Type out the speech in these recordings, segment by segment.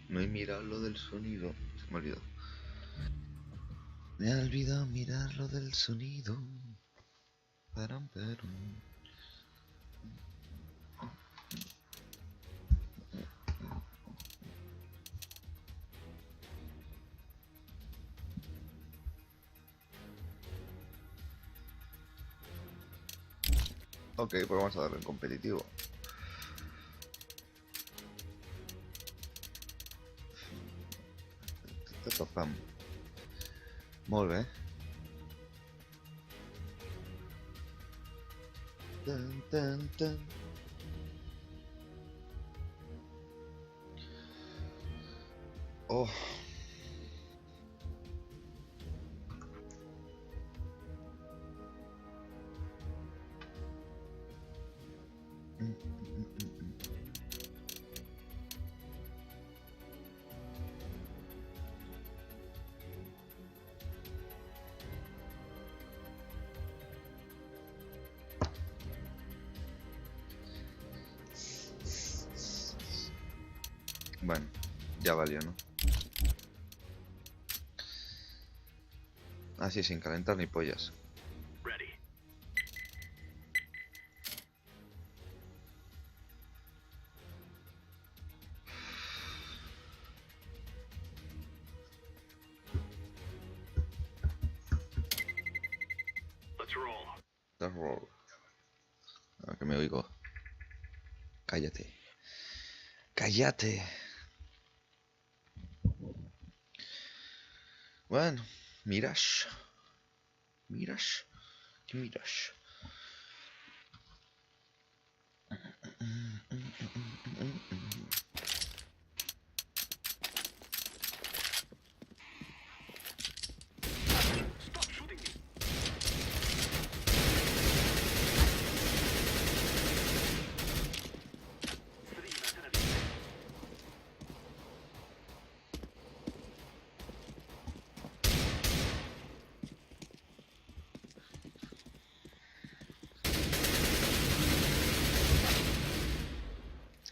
No he mirado lo del sonido. Se me olvidó. Me ha olvidado mirar lo del sonido. Param, param. Ok, pues vamos a darle en competitivo. Pam. Molt bé. Tan, tan, tan. Oh. Bueno, ya valió, ¿no? Así sin calentar ni pollas. Let's roll. Ah, que me oigo. Cállate. Cállate. Bueno, miras. Miras. ¿Qué miras?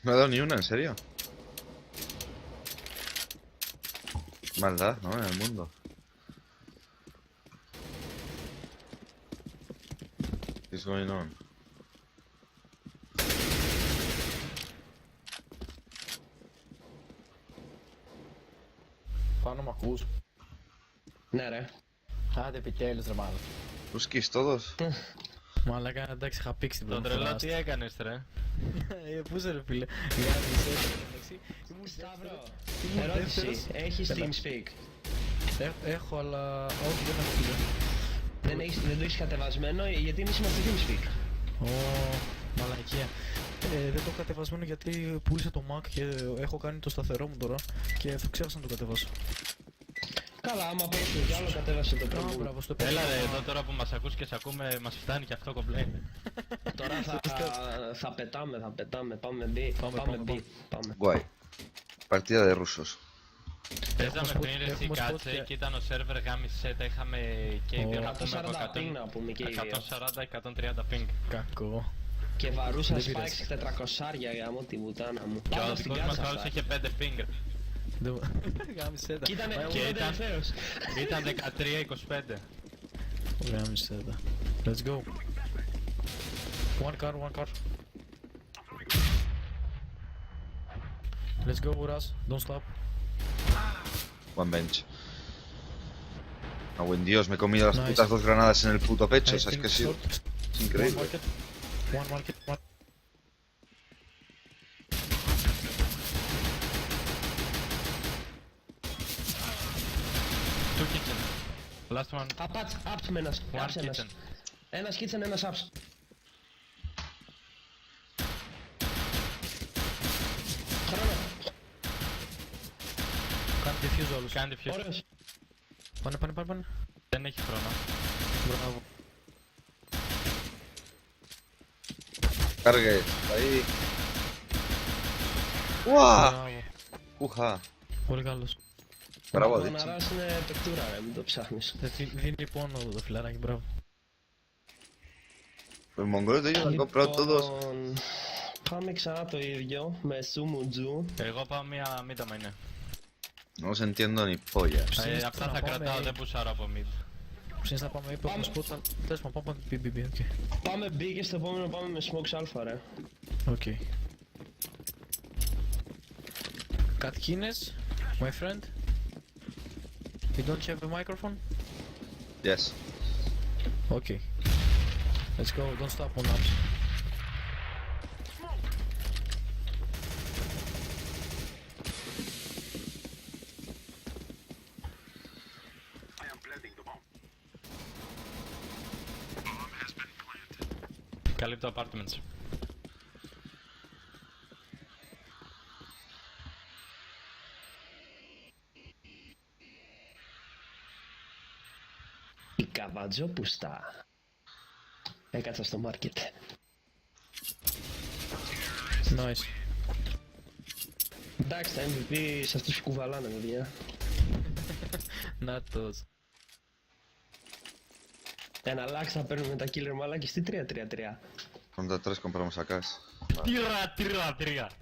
No ha dado ni una, ¿en serio? Maldad, ¿no? En el mundo. What's going on? Πάνω μ' ακούς? Ναι ρε. Άντε επιτέλους ρε μάλλον. Τους σκείς todos. Μαλάκα, εντάξει, είχα πήξει την Τον πρώτη τρελό φορά. τι έκανες ρε? Πού είσαι ρε φίλε. Σταύρο, ερώτηση. Έχεις TeamSpeak? Έχω, αλλά όχι, δεν έχω φίλε. Δεν το έχεις κατεβασμένο γιατί εμείς είμαστε TeamSpeak. Ω, μαλακία. Δεν το έχω κατεβασμένο γιατί πούλησα το Mac και έχω κάνει το σταθερό μου τώρα και θα ξέχασα να το κατεβάσω. Καλά, άμα πέσουν κι άλλο κατέβασε το πρώτο. Μπράβο, στο Έλα ρε, εδώ τώρα που μας ακούς και σε ακούμε μας φτάνει και αυτό κομπλέ. Τώρα θα πετάμε, πάμε B, πάμε. Guay. Partida de rusos. Παίζαμε πριν ρε εσύ έχουμε κάτσε σποτ και ήταν ο σερβερ γάμισε, τα είχαμε και οι δύο να πούμε 140 ping να πούμε και οι δύο. 140-130 ping. Κακό. Και βαρούσα Δεν πειράζει. Spikes 400 γάμο τη βουτάνα μου. Και ο Πάμε στην δικός μας κάτσα άλλος αυτά. είχε 5 ping. Γάμισε τα. Και ήταν Και ήταν- τελευταίος. Ήταν 13-25. Γάμισε τα. Let's go. One car. Let's go, Uras. Don't stop. One bench. Ah, buen Dios, me he comido las Nice. putas 2 granadas en el puto pecho. I O sea, es think que ha sido... short. Es increíble. One market. Two kitchen. Last one. Απ με ένας. One Άψε ένας. kitchen. Ένας kitchen, ένας άψ. Χρόνο. Κάνει defuse όλους. Κάνει diffuse. Ωραίος. Πάνε. Δεν έχει χρόνο. Μπράβο. Cargue. Ahí. ¡Uah! Μπράβο. Uja. Πολύ καλός. Bravo, Ο Dixon. Ναράς είναι παικτούρα ρε, μην το ψάχνεις. Δίνει πόνο το φιλαράκι, μπράβο. Los mongoles de ellos han comprado todos. Πάμε ξανά το ίδιο με Σουμουτζού. Εγώ πάω μία μήτα μα είναι. No se entiendo ni pollas. Αυτά να θα πάμε- κρατάω, δεν πουσάρω από mid. Ψήνεις να πάμε είπα Πάμε. από spot, αλλά τέλος πάντων πάμε BBB, οκ. Πάμε B και στο επόμενο πάμε με Smokes Alpha ρε. Οκ. Katkines, my friend. You don't have a microphone? Yes. Okay. Let's go, don't stop on ups. Καλύπτω apartments. Η καβατζόπουστα. Έκατσα στο market. Nice. Εντάξει, τα MVP σε αυτούς που κουβαλάνε, παιδιά. Not those. Ένα lax θα παίρνουμε τα killer μαλάκι στη 3-3-3. Contra 3 compramos acá. Τυρά.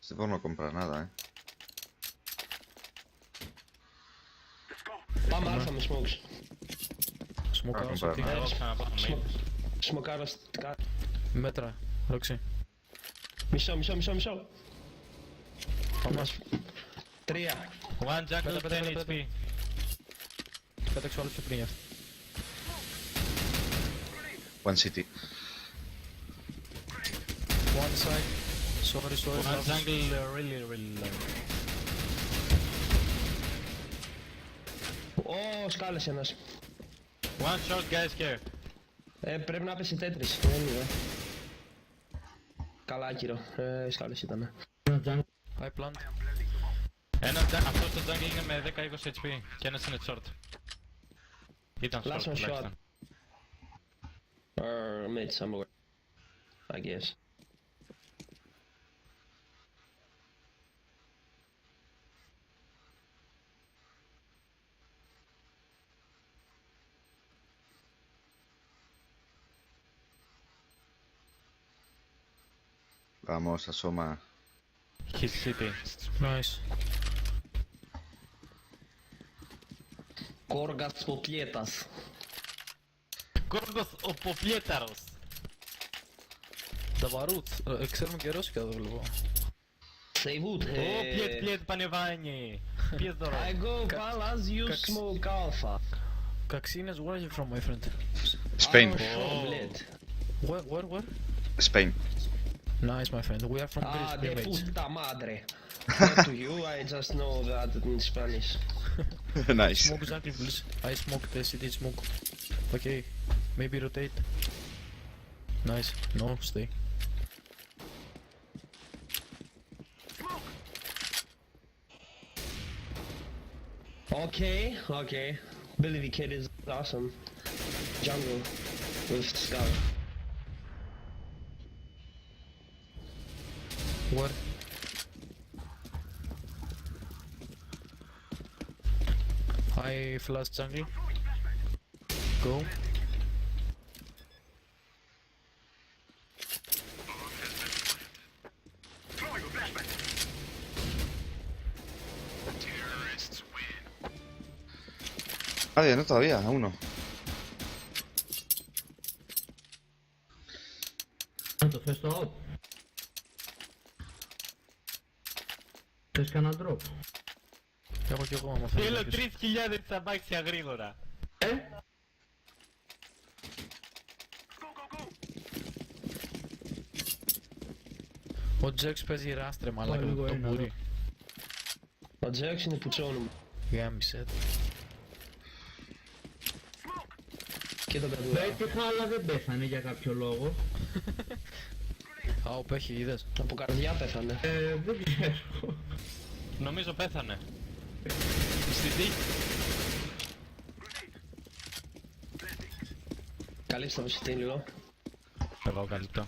Este por no comprar nada, Πάμε αλφα με smokes. Smoke Ah, house, comprar okay. nada. Εγώ ξαναπάω mid. Σμοκάρω κάτω. Μέτρα, Roxy. Μισό. Πάμε. 3. One jungle, Πέτα, 10 πέτα. HP. Πέταξε άλλο πιο πριν γι' αυτό. One city. One side. Sorry, One love. jungle, really low. Ω, σκάλεσε ένας. One shot, guys here. Πρέπει να πέσει τέτρις. Δεν είναι. Καλά, άκυρο. Σκάλεσε ήταν. I plant. Αυτό στο jungle είναι με 10-20 HP και ένας είναι short. Ήταν short Last one τουλάχιστον. Or mid somewhere. I guess. Vamos, asoma. His city. Nice. Κόργας Ποπλιέτας. Κόργκος ο Ποπλιέταρος. Δαβαρούτ. Ξέρουμε και ρώσικα εδώ βλέπω. Σεϊβούτ. Ω, πιέτ, πανεβάνι. Πιέτ τώρα. I go pal as you Καξ. smoke alpha. Kaksines, where are you from, my friend? Spain. Oh, bled. Where? Spain. Nice, my friend. We are from Greece, Ah, de teammates. puta madre. Not to you, I just know that in Spanish. Nice. Smoke jungle, please. I smoke the city smoke. Okay, maybe rotate. Nice. No, stay. Okay. Billy the Kid is awesome. Jungle with Scout. Where? I flash jungle. Go. Vale, no todavía, a uno. Να το θες το out. Θες κανένα drop. Έχω κι εγώ άμα Θέλω θέλει. 3.000 τσαμπάξια γρήγορα. Ο Τζέξ παίζει ράστρε μαλάκα Πάλι με το εγώ ένα μπουρί. Ο Jax είναι πουτσόνου μου. Γάμισε. Και τον κατουρά. Πέτυχα αλλά δεν πέθανε για κάποιο λόγο. Α, ο Πέχη είδες. Από καρδιά πέθανε. Δεν ξέρω. Νομίζω πέθανε. Στη τύχη. Καλύψτε το σιτήλιο. Εγώ καλύπτω.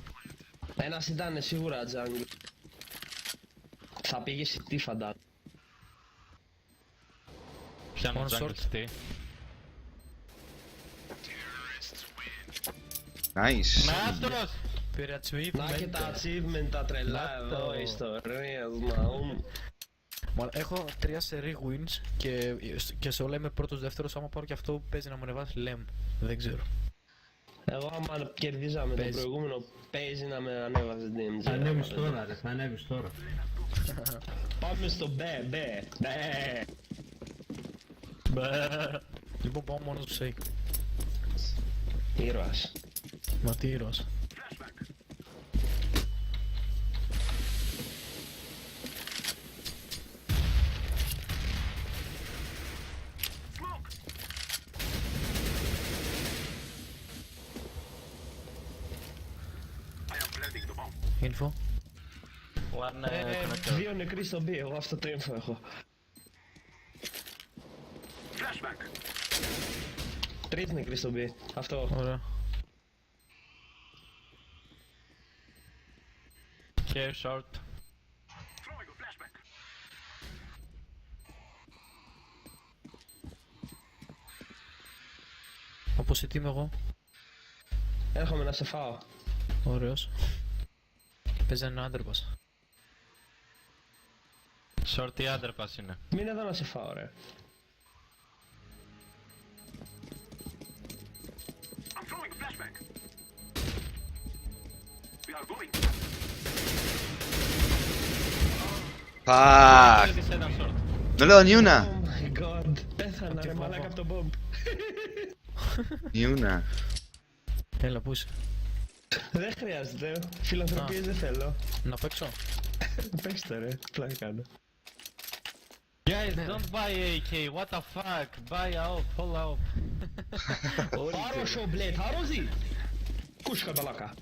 Ένας ήταν σίγουρα jungle. Θα πήγε σιτή φαντάζομαι. Πιάνω One jungle short. city. Nice. Μάστρος! Πήρε achievement. Να και τα achievement τα τρελά Να εδώ, το. ιστορίες μου. Έχω 3 σερί wins και σε όλα είμαι πρώτος δεύτερος. Άμα πάρω και αυτό παίζει να μου ανεβάσει λεμ. Δεν ξέρω. Εγώ άμα κερδίζαμε το Παίζει. προηγούμενο παίζει να με ανέβαζε DMG. Θα ανέβεις τώρα ρε, θα ανέβεις τώρα. Πάμε στο μπε. Λοιπόν πάω μόνος του Σέι. Ήρωας. Μα τι ήρωας. Info. One connector. Δύο νεκροί στο B, εγώ αυτό το info έχω. Τρεις νεκροί στο B, αυτό. Ωραία. Here short. Όπως η team εγώ. Έρχομαι να σε φάω. Ωραίος. Παίζει ένα underpass. Short ή underpass είναι. Μην εδώ να σε φάω ρε. Fuck. This side and short. No le he dado ni Oh una. my god. Πέθανα ρε μαλάκα από το bomb. Ni una. Έλα πού είσαι. Δεν χρειάζεται. Φιλανθρωπίες δεν θέλω. Να παίξω. Παίξτε ρε, πλάκα κάνω. Guys, don't buy AK, what the fuck? Buy out, pull out. Хорошо, блядь, хороший. Куш кабалака.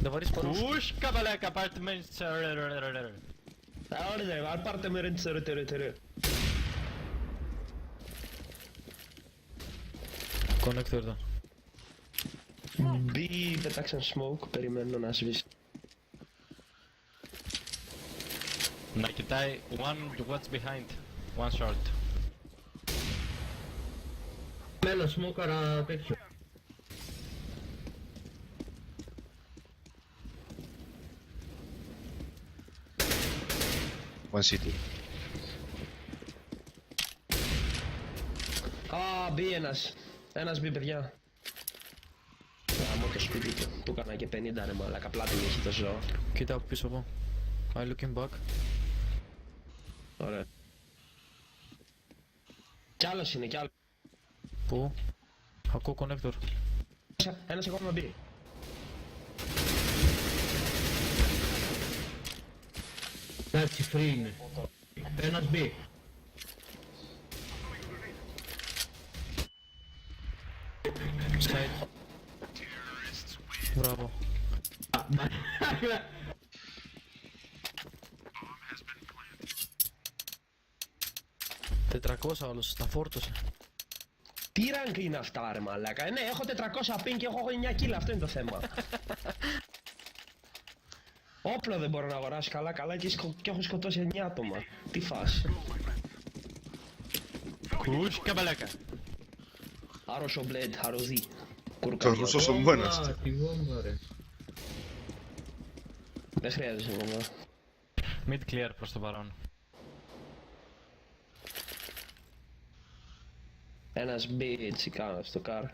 Δεν βαρύς παρούς. Push kabelek apartments. Ωραία, αν πάρτε με ρέντσερ, τερ. Connector ήταν. Μπει, πετάξαν smoke, περιμένω να σβήσει. Να κοιτάει, one what's behind, one short. Μέλα σμόκαρα τέτοιο. One city. Α, μπει ένας. Ένας μπει, παιδιά. Γάμο το σπίτι του. Του έκανα και 50 ρε μαλάκα, πλάτη μου έχει το ζώο. Κοίτα από πίσω εγώ. I looking back. Ωραία. Κι άλλος είναι, κι άλλος. Πού? Ακούω connector. Ένας ακόμα μπει. Εντάξει, free είναι. Ένας μπει. Side. Μπράβο. 400 όλος, τα φόρτωσε. Τι rank είναι αυτά ρε μαλάκα. Ναι, έχω 400 ping και έχω 9 kill, αυτό είναι το θέμα. Όπλο δεν μπορώ να αγοράσω καλά και έχω σκοτώσει 9 άτομα. Τι φάση. Push kabelek. Άρρωσο blade, χαροζή. Los rusos son buenos. Α, τη βόμβα ρε. Δεν χρειάζεται μόνο. Mid clear προς το παρόν. Ένας μπει τσικάνα στο καρ.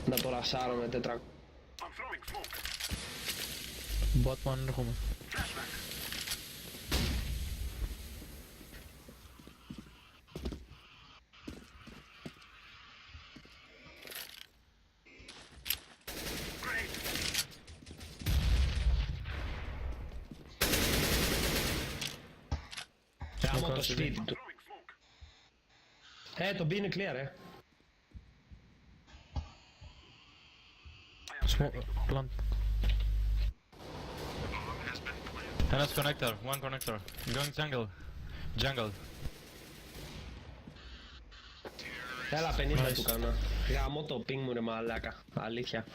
Να το ρασάρω με 400. Batman έρχομαι. Γάμω το σπίτι του. Το B είναι clear, Plant. Ένας connector, one connector. Going jungle. Jungle. Έλα 50 του κάνα. Γάμω το ping μου ρε μαλάκα. Αλήθεια.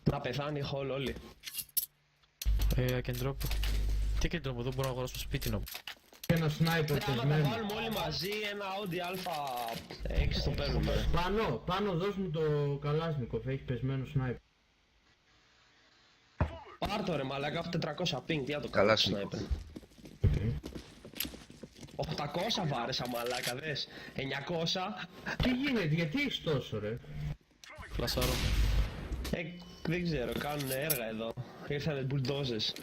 Να πεθάνει hall όλοι. I can drop. Τι can drop, εδώ μπορώ να αγοράσω σπίτι να πω. Και ένα σνάιπερ Άμα τα πεσμένο. βάλουμε όλοι μαζί, ένα Audi A6 το παίρνουμε. Πάνω δώσ' μου το Καλάσνικοφ, έχει πεσμένο σνάιπερ. Πάρ' το ρε μαλάκα, έχω 400 ping, τι να το κάνω Καλάσνικοφ. sniper. 800 βάρεσα μαλάκα, δες. 900. Τι γίνεται, γιατί έχεις τόσο ρε? Φλασάρω. Δεν ξέρω, κάνουν έργα εδώ. Ήρθανε μπουλντόζες.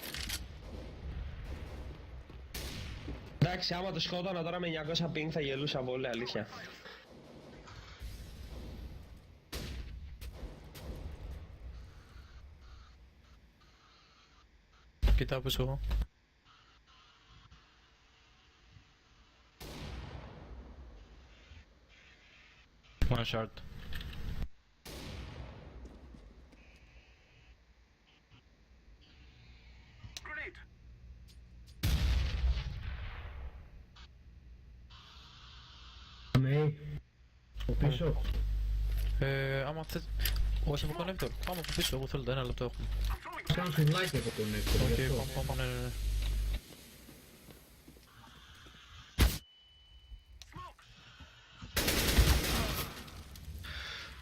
Εντάξει, άμα το σκότωνα τώρα με 900 ping θα γελούσα πολύ, αλήθεια. Κοιτάω πίσω εγώ. One short. Ναι. Ο πίσω. Άμα θες... Όχι από connector. Πάμε από πίσω, εγώ θέλω το 1 λεπτό έχουμε. Κάνω σουβλάκι από τον έκτο. Οκ, πάμε, ναι, ναι, ναι.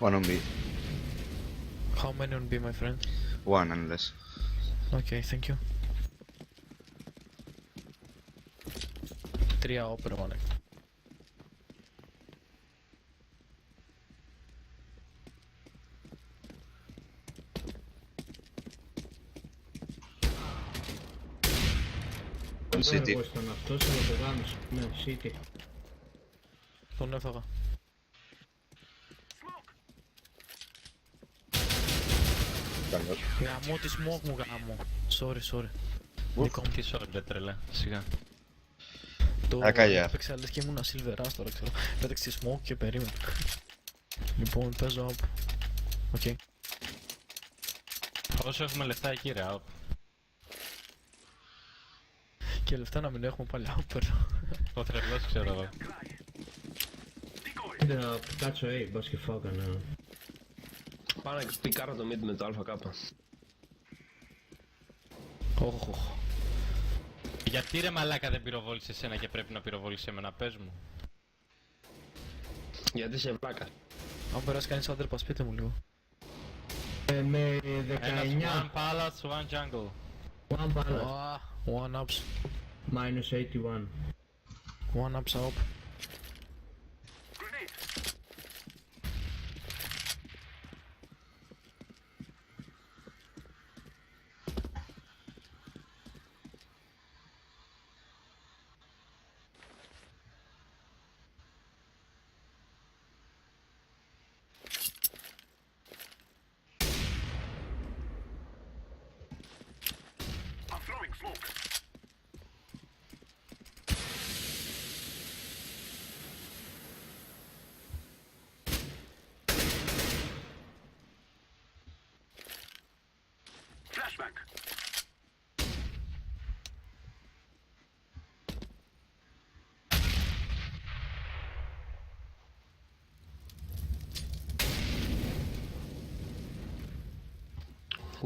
One on B. How many on B, my friend? One unless. Okay, thank you. 3 όπερα, μάνα. City. Εγώ ήταν αυτός, αλλά το γάμισα. Ναι, City. Τον έφαγα. Καλώς. Γαμώ τη smoke μου, γαμώ. Sorry. Δικό μου τι short δεν τρελέ, σιγά. Το Ακαλιά. έπαιξα λες και ήμουν silverάς τώρα, ξέρω. Πέταξε τη smoke και περίμενα. Λοιπόν, παίζω από. Οκ. Όσο έχουμε λεφτά εκεί ρε, out. Και λεφτά να μην έχουμε πάλι όπερα. Ο τρελός ξέρω εγώ. Κοίτα να κάτσω A, μπας και φάω κανένα. Πάω να πικάρω το mid με το ΑΚ. Όχ. Γιατί ρε μαλάκα δεν πυροβόλησε εσένα και πρέπει να πυροβόλησε εμένα, πες μου. Γιατί σε βλάκα. Αν περάσει κανείς άντρεπας, πείτε μου λίγο. Με Ένας 19. one palace, one jungle. One ballast. One ups. Minus 81. One ups up.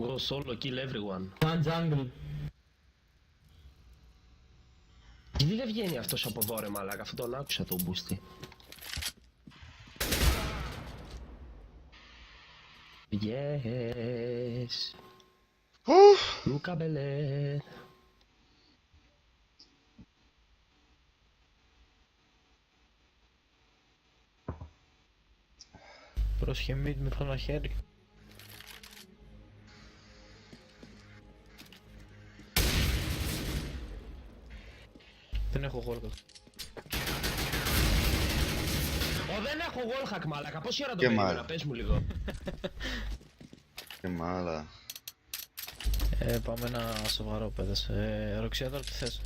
Go solo, kill everyone. One jungle. Γιατί δεν βγαίνει αυτός από εδώ ρε μαλάκα, αφού τον άκουσα τον μπούστι. Yes. Λούκα μπελέ. Πρόσχε mid με το ένα χέρι. Δεν έχω γόλκα. Δεν έχω wallhack μαλάκα, πόση ώρα το Και περίμενα, μάλλον. πες μου λίγο. Και μάλα. Πάμε ένα σοβαρό παιδες. Ροξιάδαρ, τι θες?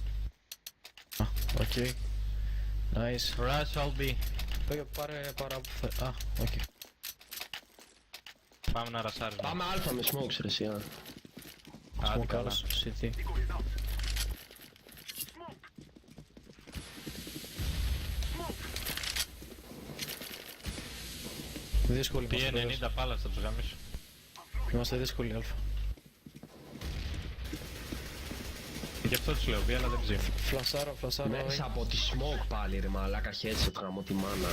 Οκ. Nice. Rush all B. Πάρε παρά που θε... οκ. Πάμε να ρασάρουμε. Πάμε αλφα με smokes ρε εσύ. Άντε Smoke καλά. άλλος, city. Δύσκολοι είμαστε, παιδες. P90 πάλα θα τους γαμίσω. Είμαστε δύσκολοι, αλφα. Γι' αυτό τους λέω βία, αλλά δεν ψήνω. Φλασάρω, Μέσα από τη smoke πάλι ρε μαλάκα headshot γάμο τη μάνα.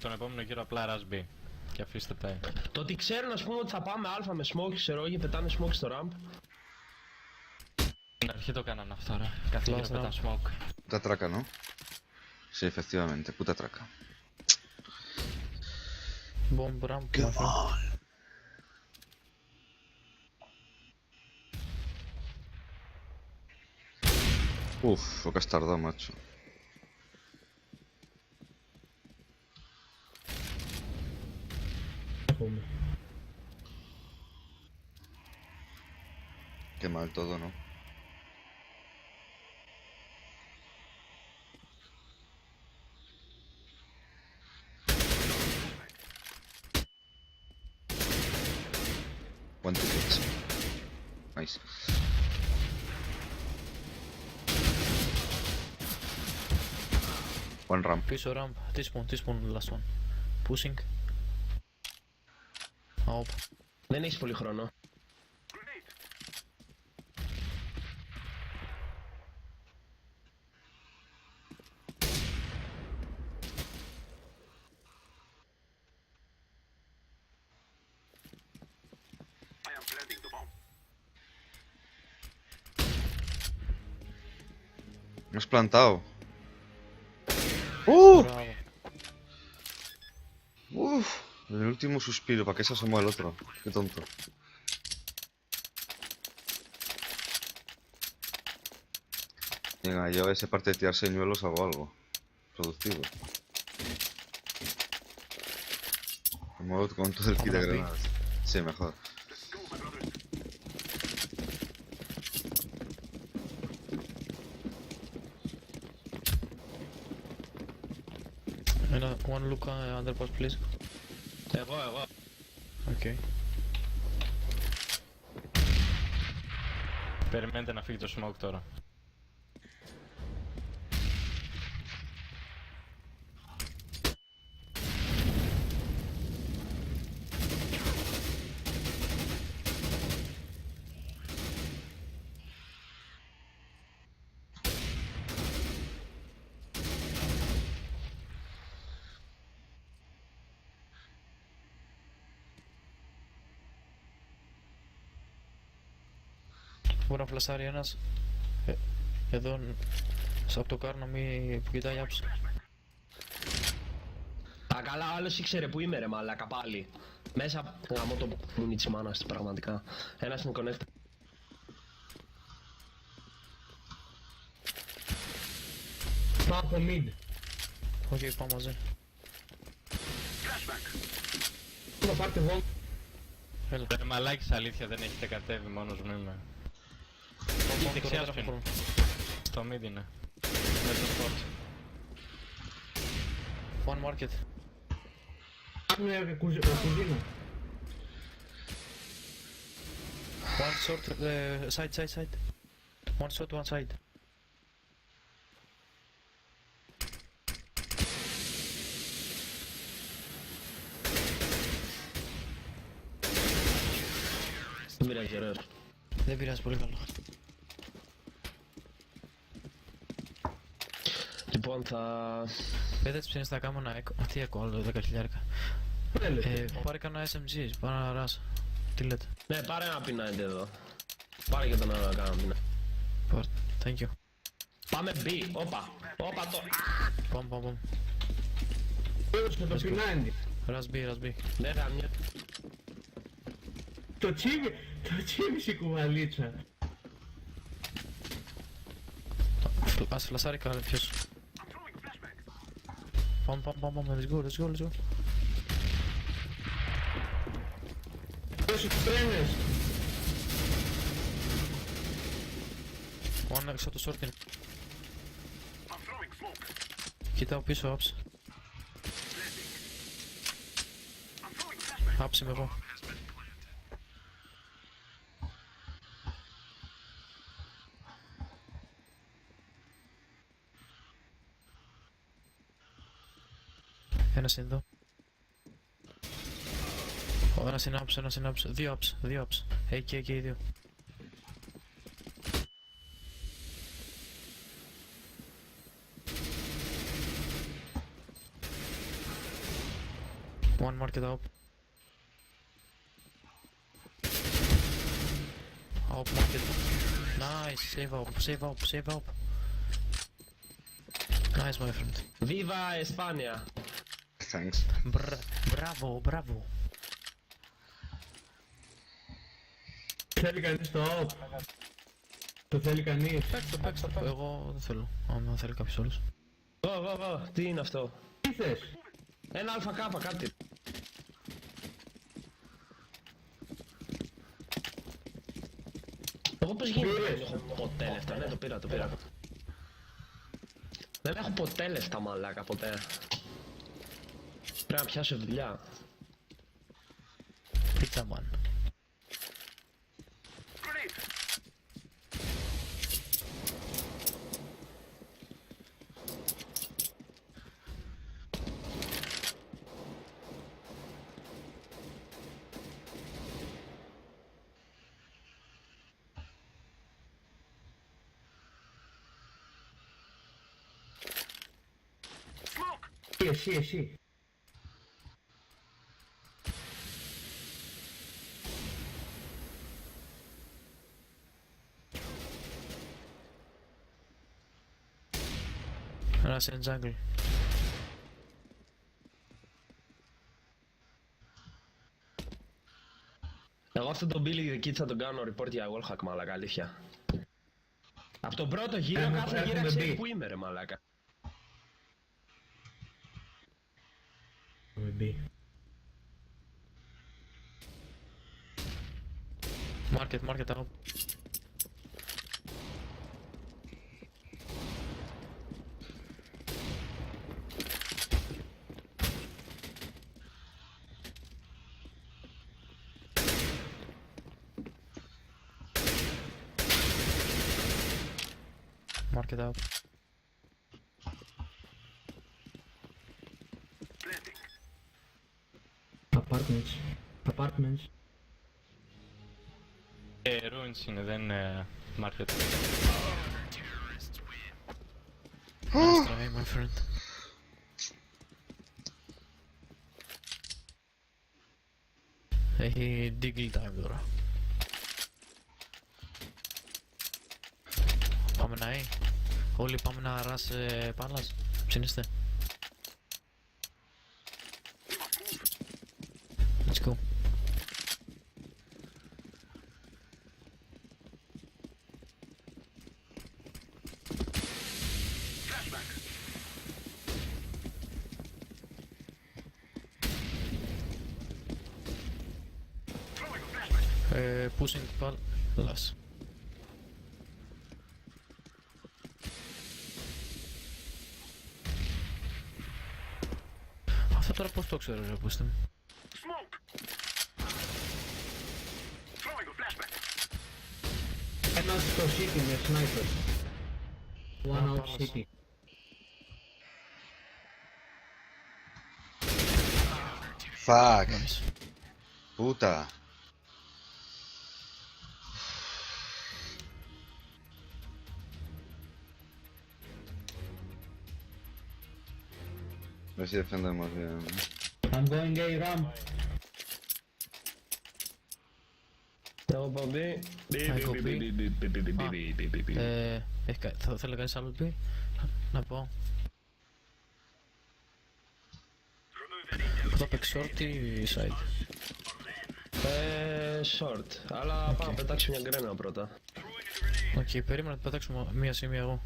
Τον επόμενο γύρο απλά rush B. Και αφήστε τα. Το ότι ξέρουν ας πούμε ότι θα πάμε αλφα με smoke ξέρω και πετάνε smoke στο ramp. Στην αρχή το κάνανε αυτό ρε. Κάθε γύρο πετάνε smoke. Puta traca, ¿no? Sí, efectivamente, puta traca. Bomb ramp, Qué my friend. mal. Uf, lo que has tardado, macho. Έχουμε. Qué mal todo, ¿no? One ticket. Nice. One ramp. Πίσω ramp, T-spawn, last one. Pushing. Out. Δεν έχεις πολύ χρόνο. Me has plantado. Μπράβο. Uf. El último suspiro, ¿para qué se asomó el otro? Qué tonto. Venga, yo a esa parte de tirar señuelos hago algo productivo. Me muevo con todo el kit de Vámonos, Pi. granadas. Sí, mejor. One look underpass, please. Εγώ. Okay. Περιμένετε να φύγει το smoke τώρα. Μπορεί να φλασάρει ένας. Εδώ, από το κάρνο που κοιτάει άψη. Τα καλά, άλλος ήξερε που είμαι ρε μαλάκα πάλι. Μέσα γαμώ το μουνί της μάνας πραγματικά. Ένας είναι connect. Πάω από mid. Οκ, πάμε μαζί. Να πάρτε βόλτα. Έλα. Μαλάκης αλήθεια δεν έχετε κατέβει, μόνος μου είμαι. Πάμε δεξιά τώρα, σπιν. χρόνο. Στο mid είναι. Με το spot. One market. Πάμε κουζίνα. One short, side. One short, one side. Δεν πειράζει ωραίος. Δεν πειράζει, πολύ καλό. Λοιπόν θα... Πέτε τις ψήνεις να κάνω ένα echo. Τι echo, άλλο 10.000. Πάρε κανένα SMGs, πάρε ένα ράσα. Τι λέτε? Ναι, πάρε ένα P90 εδώ. Πάρε και τον άλλο να κάνω πίνα. Πάρε, thank you. Πάμε B, όπα το... Πάμε. Έδωσε το P90. Ρας B. Ναι, γαμιά. Το τσίμισε η κουβαλίτσα. Ας φλασάρει κανένα ποιος. Πάμε, let's go. Έδωσε τους τρένες. One έξω το short είναι. Κοιτάω πίσω, άψε. Άψε με εγώ. Ένας είναι εδώ. Ένας είναι άψε. Δύο άψε. AK, δύο. One market up. Up market. Nice, save up, save up, save up. Nice, my friend. Viva España! Thanks. Bravo, bravo. Θέλει κανείς το op. Το θέλει κανείς. Παίξτε το. Εγώ δεν θέλω. Αν θέλει κάποιος άλλος. Βα, τι είναι αυτό? Τι θες? Ένα ΑΚ κάτι. Εγώ πως γίνεται δεν έχω ποτέ λεφτά. Ναι, το πήρα. Δεν έχω ποτέ λεφτά μαλάκα, ποτέ. Πρέπει να πιάσω δουλειά. Pizza man. Εσύ. Ένας είναι jungle. Εγώ αυτό τον Billy the Kid θα τον κάνω report για wallhack μαλάκα, αλήθεια. Από τον πρώτο γύρο κάθε γύρα ξέρει που είμαι ρε μαλάκα. Market up. Market up. Apartments. Ruins είναι, δεν είναι market. Nice try, my friend. Έχει diggle time τώρα. Πάμε να ή. Όλοι πάμε να ρας πάλας. Ψήνεστε. Let's go. Pushing palace. Αυτό τώρα πώς το ξέρω ρε πούστε μου. Ένας στο city με sniper. One out city. Fuck. Nice. Πούτα. Let's defend them over here. I'm going A ramp. Εγώ πάω B. Θα θέλει κανείς άλλο πει. Να πω. Θα παίξει short ή side. Short. Αλλά πάω να πετάξω μια γκρένα πρώτα. Οκ, περίμενα να πετάξω μία σημεία εγώ.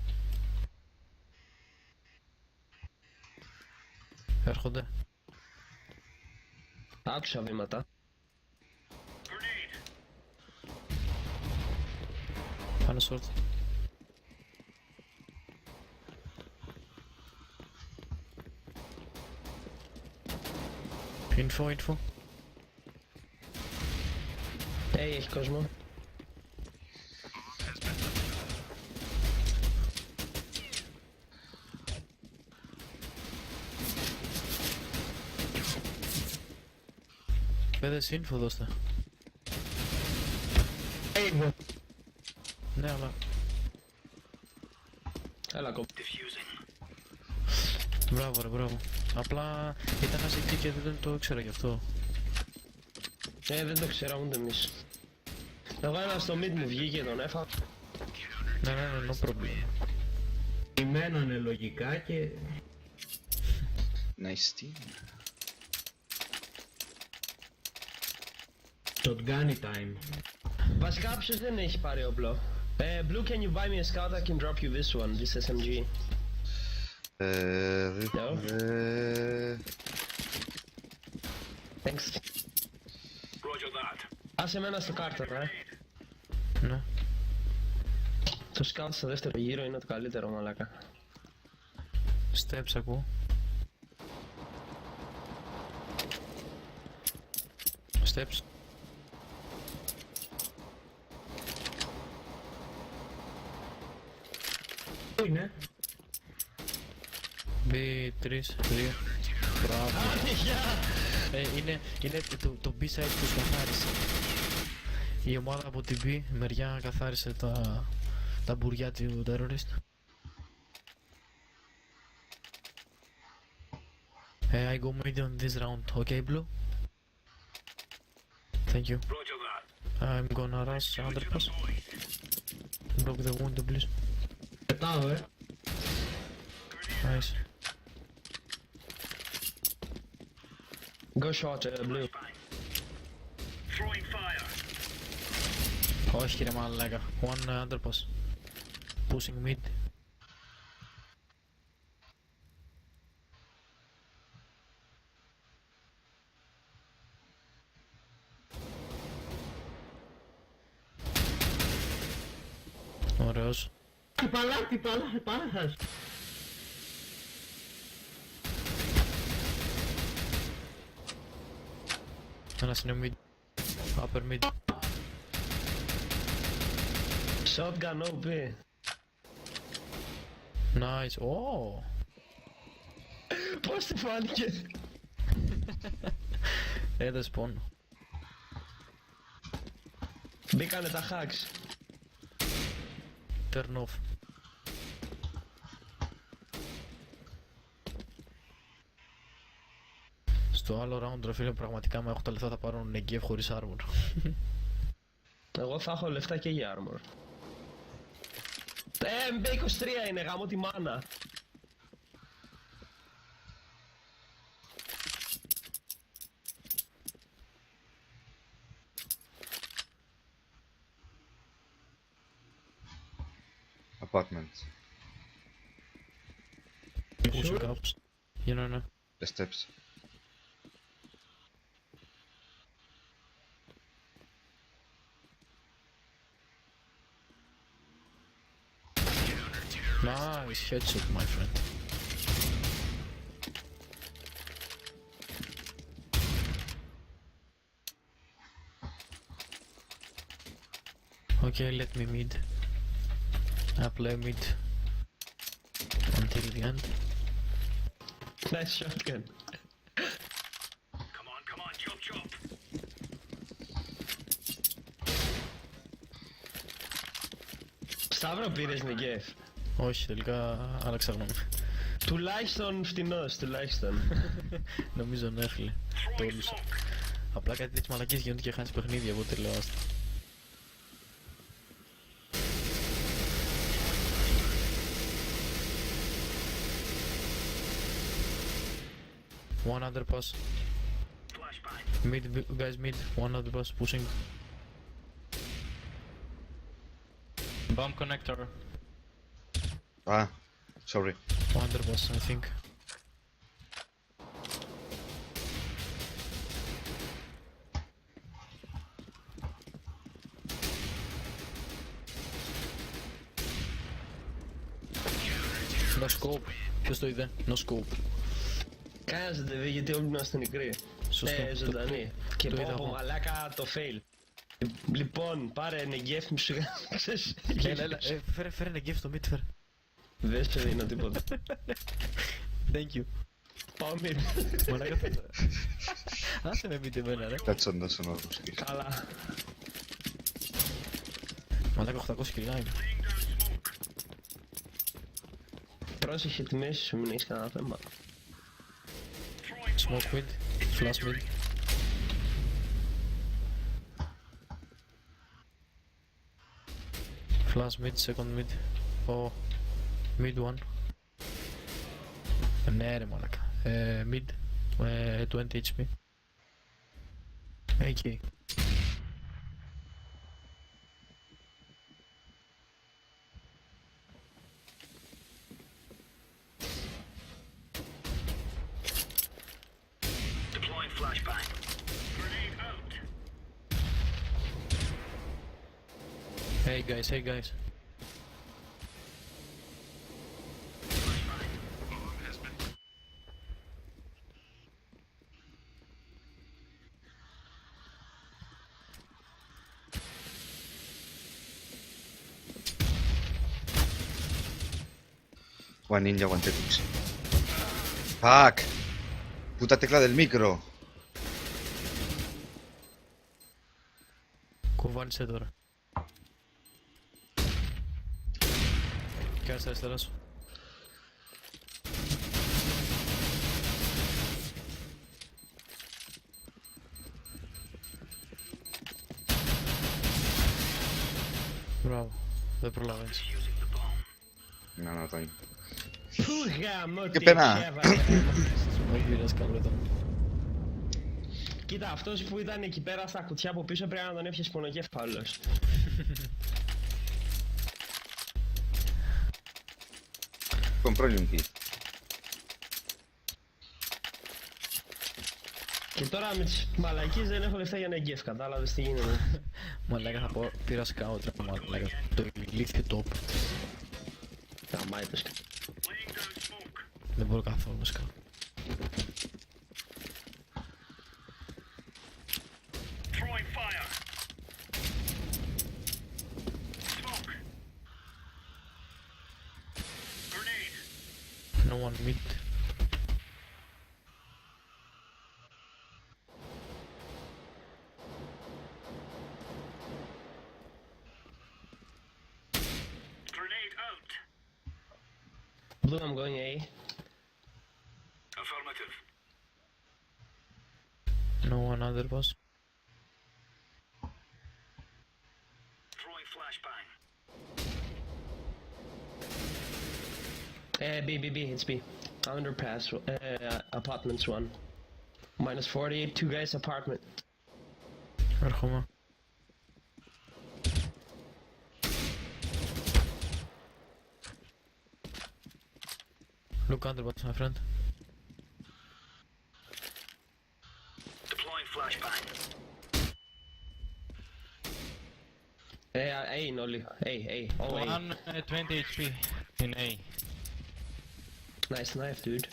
Έρχονται. Άκουσα βήματα. Πάνε short. Info. Έχει κόσμο. Παιδες info δώστε. Ναι, αλλά... Έλα κόμπ. Μπράβο ρε, μπράβο. Απλά ήταν ένας εκεί και δεν το ήξερα γι' αυτό. Δεν το ξέρω ούτε εμείς. Εγώ ένα στο mid μου βγήκε τον έφα. Ναι, no problem. Ημένανε λογικά και... Nice team. Shotgun time. Βασικά ποιος δεν έχει πάρει όπλο. Blue, can you buy me a scout? I can drop you this one, this SMG. Thanks. Άσε εμένα στο κάρτερ, Ναι. Το scout στο δεύτερο γύρο είναι το καλύτερο, μαλάκα. Steps ακούω. Steps. Πού είναι? B3, 2. Μπράβο. Είναι το B-side που καθάρισε. Η ομάδα από την B μεριά καθάρισε τα μπουριά του terrorist. I go mid on this round, okay Blue? Thank you. I'm gonna rush underpass. Block the window please. Πετάω, Nice. Go shot, Blue. Όχι ρε μαλάκα. One underpass. Pushing mid. Ωραίος. Πάλας. Ένας είναι mid. Upper mid. Shotgun OP. Nice. Oh. Πώς τη φάνηκε? Έδωσε πόνο. Μπήκανε τα hacks. Turn off. Στο άλλο round ρε φίλε πραγματικά με έχω τα λεφτά θα πάρω Negev χωρίς armor. Εγώ θα έχω λεφτά και για armor. MB23 είναι, γάμο τη μάνα. Apartments. Pushing ups. Ναι. The steps. Nice headshot my friend. Okay, let me mid. I play mid until the end. Nice shotgun. Σταύρο πήρες Negev. Όχι, τελικά άλλαξα γνώμη. Τουλάχιστον φτηνός, τουλάχιστον. Νομίζω ναι φίλε, το όλουσα. Απλά κάτι τέτοιες μαλακίες γίνονται και χάνεις παιχνίδια, οπότε λέω άστα. One underpass. Mid, guys mid, one underpass pushing. Bomb connector. Ah, sorry. One underpass I think. No scope. Ποιος το είδε? No scope. Κανένας δεν το είδε γιατί όλοι ήμασταν νεκροί. Σωστό. Ζωντανή. Και το είδα πω εγώ. μαλάκα το fail. Λοιπόν, πάρε Negev μου σου ξέρεις. Έλα, φέρε Negev στο mid, φέρε. Δεν σε δίνω τίποτα. Thank you. Πάω mid. Μαλάκα θα... Άσε με mid εμένα ρε. Κάτσε να σου να δώσεις. Καλά. Μαλάκα 800 κιλά είμαι. Πρόσεχε τη μέση σου, μην έχεις κανένα θέμα. smoke mid, flash mid. Flash mid, second mid. Oh, mid one. Ναι ρε μαλάκα. Mid, 20 HP. Εκεί. Hey guys, hey guys. One ninja, one tetix. Fuck. Puta tecla del micro. Κουβάνισε τώρα. Κάτσε αριστερά σου. Μπράβο, δεν προλαβαίνεις. Να το είναι. Πού γάμο Και τι πενά. έβαλε. Όχι πειράζει, καλό ήταν. Κοίτα, αυτός που ήταν εκεί πέρα στα κουτιά από πίσω πρέπει να τον έφυγε πονοκέφαλος. Compró un kit. Και τώρα με τις μαλακίες δεν έχω λεφτά για να εγκέφ, κατάλαβες τι γίνεται. Μαλάκα θα πω, πήρα σκάουτρα, μαλάκα. Το ηλίθιο top. Καμάει το σκ... Δεν μπορώ καθόλου με σκάουτ. No one mid. Blue, I'm going A. No one other boss. B, it's B. Underpass, apartments 1. Minus 40, 2 guys apartment. Έρχομαι. Look under boss, my friend. A Nolly. A. Oh, A. 120 HP in A. Nice knife, dude.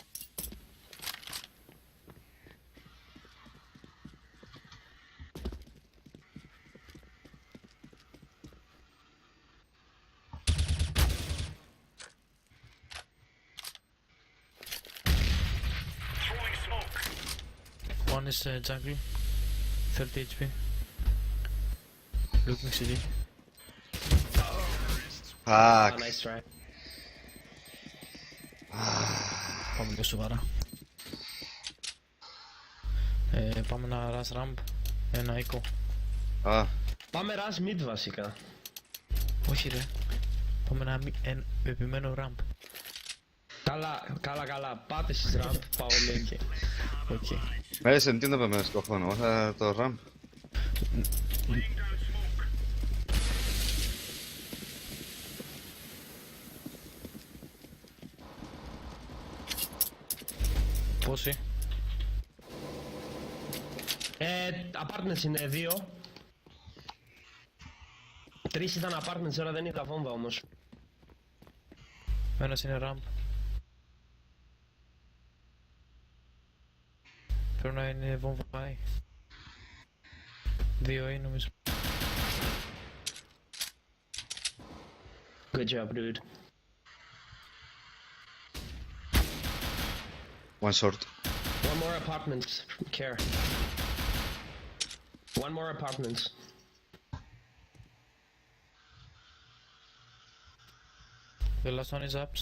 One is jungle. 30 HP. Looking CD. Fuck. Nice try. Πάμε λίγο σοβαρά. Πάμε ένα rush ramp. Ένα eco. Α, Πάμε rush mid βασικά. Όχι ρε. Πάμε ένα επιμένω ramp. Καλά. Πάτε στις ramp, πάω mid. Οκ. se entiendo, pero me descojono. Vamos a dar todo ramp. Πόσοι? Apartments είναι 2. 3 ήταν apartments, τώρα δεν είδα βόμβα όμως. Ένας είναι ramp. Πρέπει να είναι βόμβα πάει. 2 νομίζω. Good job, dude. One short. One more apartments, care. One more apartments. The last one is ups.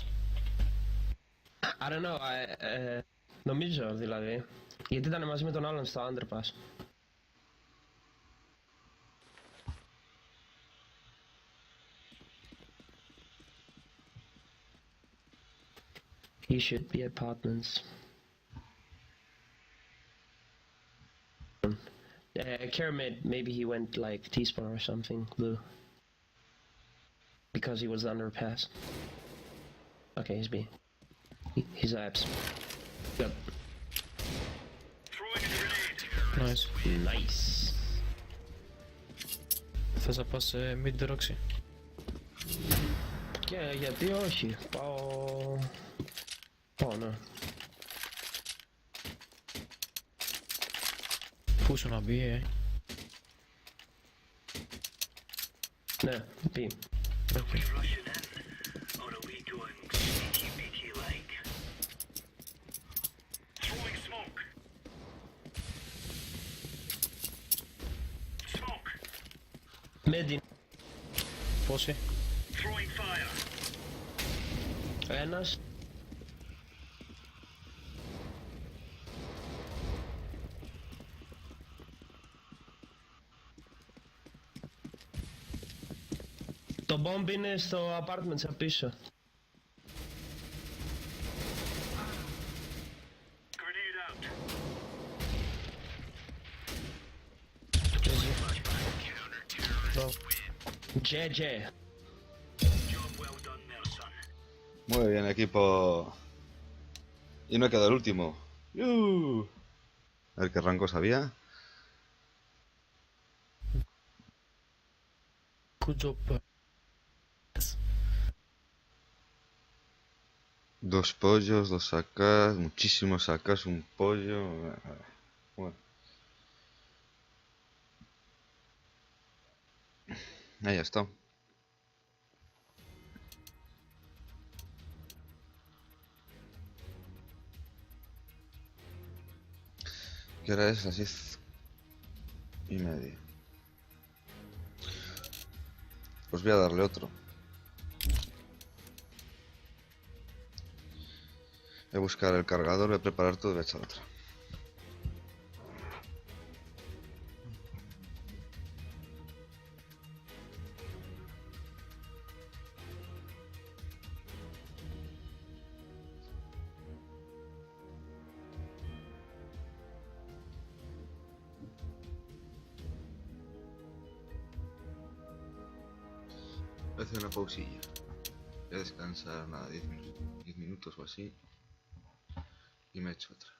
I don't know, νομίζω δηλαδή. Γιατί ήταν μαζί με τον άλλον στο underpass. He should be apartments. Kermit, maybe he went like T-spawn or something, blue. Because he was the underpass. Okay, he's B. He's apps. Yep. Nice. Nice. Θες να πας mid Roxy? Και γιατί όχι, πάω... ναι. Πού σου να μπει, Ναι, πει. Okay. Μέντι. Πόσοι? Ένας. Το bomb είναι στο apartment απ' πίσω. GG. Muy bien, equipo. Y no queda el último. A ver qué rango sabía. Good job. Dos pollos, dos sacas, muchísimos sacas, un pollo. Bueno. Ahí está. ¿Qué hora es? Las 10:30. Pues voy a darle otro. Voy a buscar el cargador, voy a preparar todo y voy a echar otra. Voy a hacer una pausilla. Voy a descansar nada, 10 minutos o así. Y me echo otra.